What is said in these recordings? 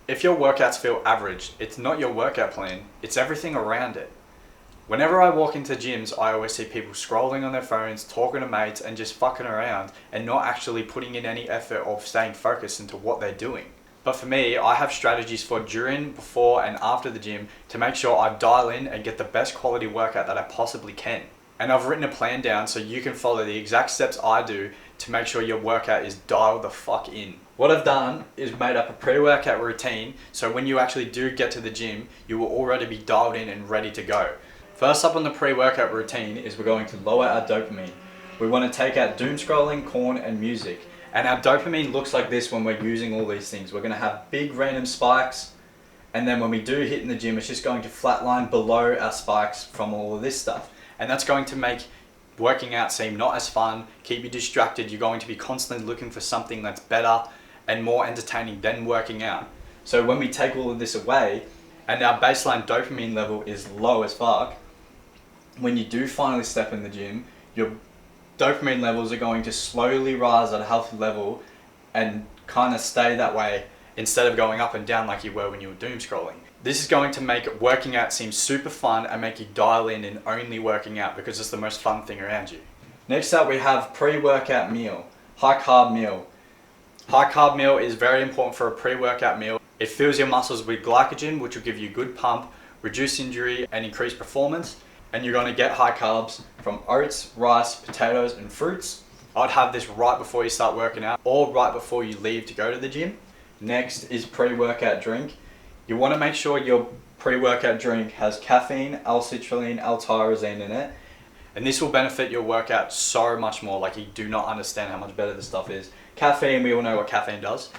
If your workouts feel average, it's not your workout plan, it's everything around it. Whenever I walk into gyms, I always see people scrolling on their phones, talking to mates, and just fucking around and not actually putting in any effort or staying focused into what they're doing. But for me, I have strategies for during, before, and after the gym to make sure I dial in and get the best quality workout that I possibly can. And I've written a plan down so you can follow the exact steps I do to make sure your workout is dialed the fuck in. What I've done is made up a pre-workout routine so when you actually do get to the gym, you will already be dialed in and ready to go. First up on the pre-workout routine is we're going to lower our dopamine. We want to take out doom scrolling, corn, and music. And our dopamine looks like this when we're using all these things. We're going to have big random spikes, and then when we do hit in the gym, it's just going to flatline below our spikes from all of this stuff. And that's going to make working out seem not as fun, keep you distracted. You're going to be constantly looking for something that's better and more entertaining than working out. So when we take all of this away, and our baseline dopamine level is low as fuck, when you do finally step in the gym, your dopamine levels are going to slowly rise at a healthy level and kind of stay that way instead of going up and down like you were when you were doom scrolling. This is going to make working out seem super fun and make you dial in and only working out because it's the most fun thing around you. Next up, we have pre-workout meal, high carb meal. High carb meal is very important for a pre-workout meal. It fills your muscles with glycogen, which will give you a good pump, reduce injury, and increase performance. And you're going to get high carbs from oats, rice, potatoes, and fruits. I'd have this right before you start working out or right before you leave to go to the gym. Next is pre-workout drink. You want to make sure your pre-workout drink has caffeine, L-citrulline, L-tyrosine in it. And this will benefit your workout so much more. Like, you do not understand how much better this stuff is. Caffeine, we all know what caffeine does.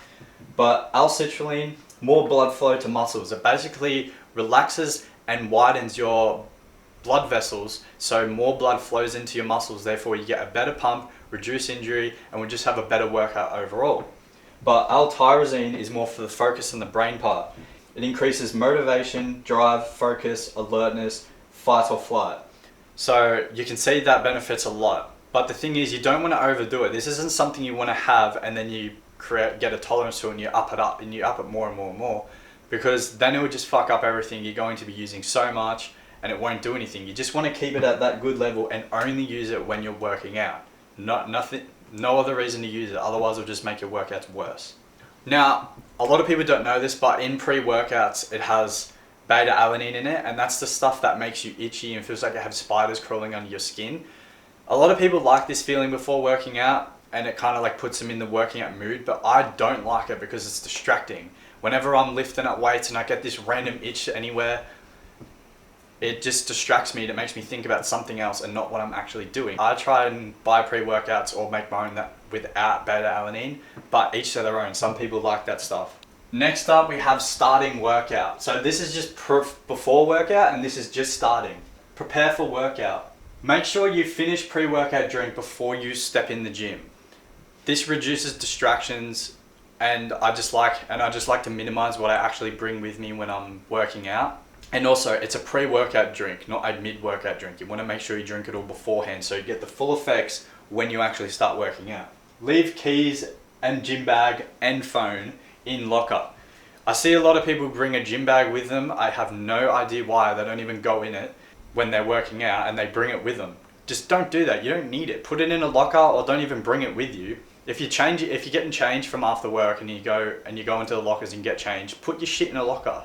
But L-citrulline, more blood flow to muscles. It basically relaxes and widens your blood vessels, so more blood flows into your muscles, therefore you get a better pump, reduce injury, and we just have a better workout overall. But L-tyrosine is more for the focus and the brain part. It increases motivation, drive, focus, alertness, fight or flight. So you can see that benefits a lot. But the thing is, you don't want to overdo it. This isn't something you want to have and then you get a tolerance to it and you up it more and more and more, because then it would just fuck up everything. You're going to be using so much and it won't do anything. You just want to keep it at that good level and only use it when you're working out. No other reason to use it, otherwise it'll just make your workouts worse. Now, a lot of people don't know this, but in pre-workouts it has beta-alanine in it, and that's the stuff that makes you itchy and feels like you have spiders crawling under your skin. A lot of people like this feeling before working out, and it kind of like puts them in the working out mood, but I don't like it because it's distracting. Whenever I'm lifting up weights and I get this random itch anywhere, it just distracts me and it makes me think about something else and not what I'm actually doing. I try and buy pre-workouts or make my own that without beta-alanine, but each to their own. Some people like that stuff. Next up, we have starting workout. So this is just before workout and this is just starting. Prepare for workout. Make sure you finish pre-workout drink before you step in the gym. This reduces distractions, and I just like to minimize what I actually bring with me when I'm working out. And also, it's a pre-workout drink, not a mid-workout drink. You want to make sure you drink it all beforehand so you get the full effects when you actually start working out. Leave keys and gym bag and phone in locker. I see a lot of people bring a gym bag with them. I have no idea why. They don't even go in it when they're working out and they bring it with them. Just don't do that. You don't need it. Put it in a locker or don't even bring it with you. If you're getting changed from after work and you go into the lockers and get changed, put your shit in a locker.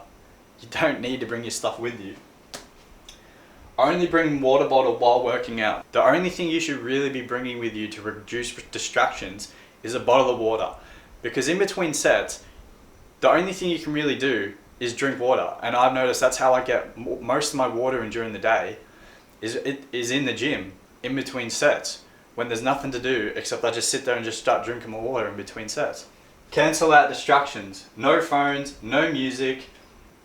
You don't need to bring your stuff with you. Only bring water bottle while working out. The only thing you should really be bringing with you to reduce distractions is a bottle of water. Because in between sets, the only thing you can really do is drink water. And I've noticed that's how I get most of my water in during the day is in the gym, in between sets. When there's nothing to do except I just sit there and just start drinking my water in between sets. Cancel out distractions. No phones, no music.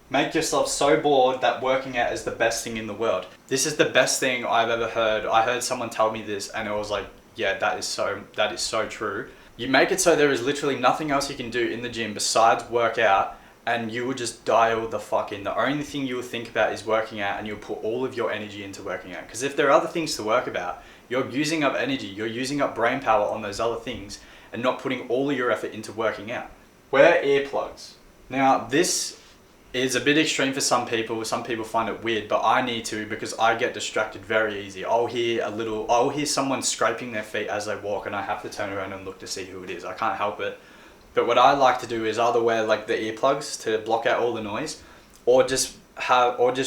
Make yourself so bored that working out is the best thing in the world. This is the best thing I've ever heard. I heard someone tell me this and it was like, yeah, that is so true. You make it so there is literally nothing else you can do in the gym besides work out, and you will just dial the fuck in. The only thing you will think about is working out, and you'll put all of your energy into working out. Because if there are other things to work about, you're using up energy, you're using up brain power on those other things and not putting all of your effort into working out. Wear earplugs. Now, this is a bit extreme for some people. Some people find it weird, but I need to because I get distracted very easy. I'll hear someone scraping their feet as they walk, and I have to turn around and look to see who it is. I can't help it. But what I like to do is either wear like the earplugs to block out all the noise, or just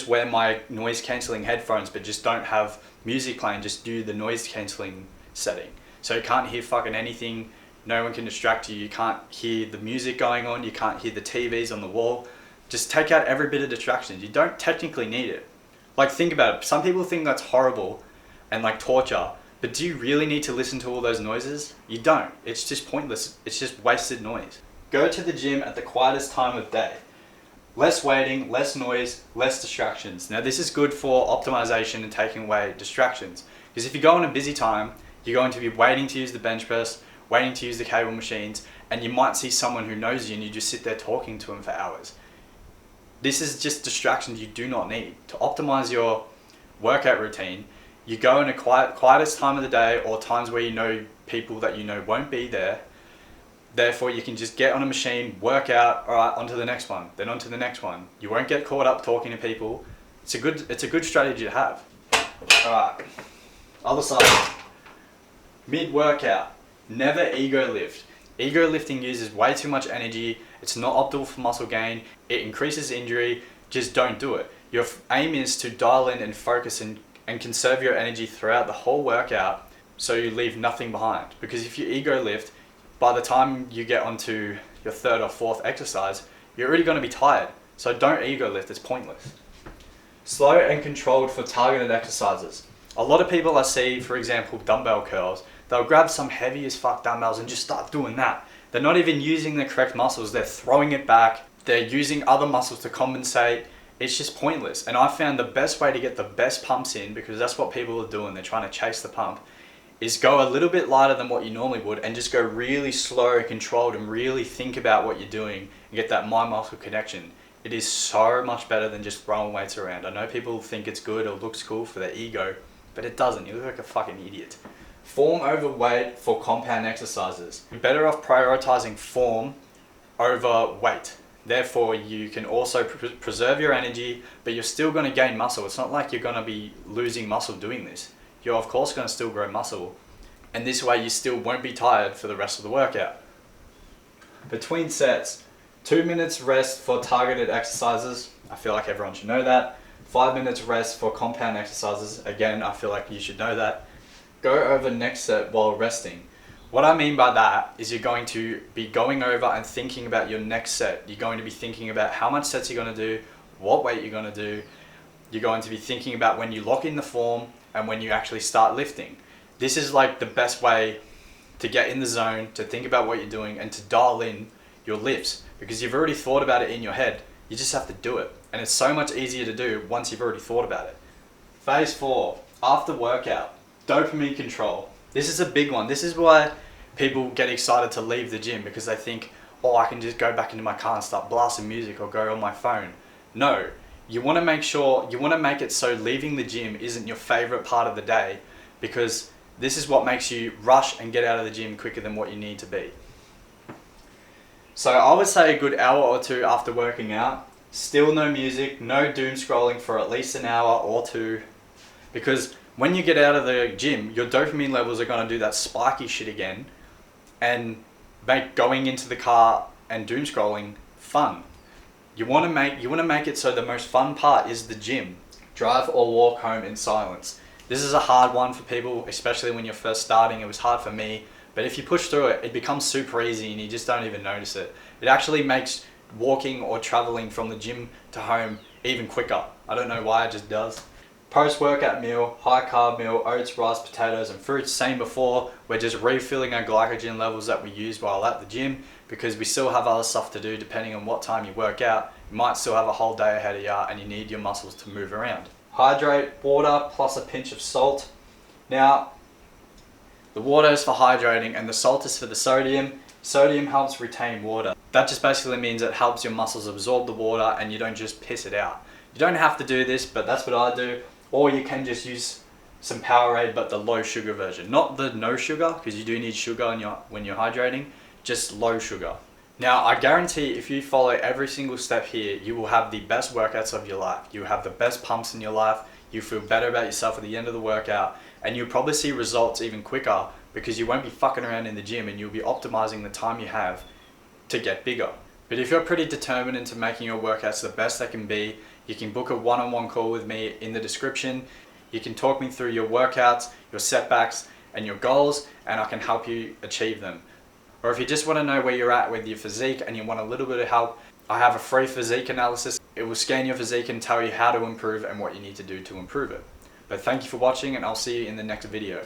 wear my noise cancelling headphones, but just don't have music playing. Just do the noise cancelling setting, so you can't hear fucking anything. No one can distract you. You can't hear the music going on. You can't hear the TVs on the wall. Just take out every bit of distractions. You don't technically need it. Like, think about it. Some people think that's horrible and like torture, but do you really need to listen to all those noises? You don't. It's just pointless. It's just wasted noise. Go to the gym at the quietest time of day. Less waiting, less noise, less distractions. Now, this is good for optimization and taking away distractions. Because if you go on a busy time, you're going to be waiting to use the bench press, waiting to use the cable machines, and you might see someone who knows you and you just sit there talking to them for hours. This is just distractions you do not need. To optimize your workout routine, you go in a quietest time of the day, or times where you know people that you know won't be there. Therefore, you can just get on a machine, work out, all right, onto the next one, then onto the next one. You won't get caught up talking to people. It's a good strategy to have. All right, other side. Mid-workout, never ego lift. Ego lifting uses way too much energy. It's not optimal for muscle gain. It increases injury. Just don't do it. Your aim is to dial in and focus and conserve your energy throughout the whole workout, so you leave nothing behind. Because if you ego lift, by the time you get onto your third or fourth exercise, you're already going to be tired. So don't ego lift, it's pointless. Slow and controlled for targeted exercises. A lot of people I see, for example, dumbbell curls, they'll grab some heavy as fuck dumbbells and just start doing that. They're not even using the correct muscles, they're throwing it back, they're using other muscles to compensate. It's just pointless. And I found the best way to get the best pumps in, because that's what people are doing, they're trying to chase the pump, is go a little bit lighter than what you normally would and just go really slow and controlled and really think about what you're doing and get that mind-muscle connection. It is so much better than just throwing weights around. I know people think it's good or looks cool for their ego, but it doesn't. You look like a fucking idiot. Form over weight for compound exercises. You're better off prioritizing form over weight. Therefore, you can also preserve your energy, but you're still going to gain muscle. It's not like you're going to be losing muscle doing this. You're of course going to still grow muscle, and this way you still won't be tired for the rest of the workout. Between sets, 2 minutes rest for targeted exercises. I feel like everyone should know that. 5 minutes rest for compound exercises. Again, I feel like you should know that. Go over next set while resting. What I mean by that is you're going to be going over and thinking about your next set. You're going to be thinking about how much sets you're going to do, what weight you're going to do. You're going to be thinking about when you lock in the form and when you actually start lifting. This is like the best way to get in the zone, to think about what you're doing and to dial in your lifts, because you've already thought about it in your head. You just have to do it. And it's so much easier to do once you've already thought about it. Phase 4, after workout, dopamine control. This is a big one. This is why people get excited to leave the gym, because they think, oh, I can just go back into my car and start blasting music or go on my phone. No. You want to make it so leaving the gym isn't your favorite part of the day, because this is what makes you rush and get out of the gym quicker than what you need to be. So I would say a good hour or two after working out, still no music, no doom scrolling for at least an hour or two, because when you get out of the gym, your dopamine levels are going to do that spiky shit again and make going into the car and doom scrolling fun. You want to make it so the most fun part is the gym. Drive or walk home in silence. This is a hard one for people, especially when you're first starting. It was hard for me, but if you push through it, it becomes super easy and you just don't even notice it. It actually makes walking or traveling from the gym to home even quicker. I don't know why, it just does. Post-workout meal, high carb meal, oats, rice, potatoes and fruits. Same before, we're just refilling our glycogen levels that we used while at the gym, because we still have other stuff to do depending on what time you work out. You might still have a whole day ahead of you and you need your muscles to move around. Hydrate, water plus a pinch of salt. Now, the water is for hydrating and the salt is for the sodium. Sodium helps retain water. That just basically means it helps your muscles absorb the water and you don't just piss it out. You don't have to do this, but that's what I do. Or you can just use some Powerade, but the low sugar version. Not the no sugar, because you do need sugar when you're hydrating, just low sugar. Now, I guarantee if you follow every single step here, you will have the best workouts of your life. You have the best pumps in your life. You feel better about yourself at the end of the workout, and you'll probably see results even quicker because you won't be fucking around in the gym and you'll be optimizing the time you have to get bigger. But if you're pretty determined into making your workouts the best they can be, you can book a one-on-one call with me in the description. You can talk me through your workouts, your setbacks, and your goals, and I can help you achieve them. Or if you just want to know where you're at with your physique and you want a little bit of help, I have a free physique analysis. It will scan your physique and tell you how to improve and what you need to do to improve it. But thank you for watching, and I'll see you in the next video.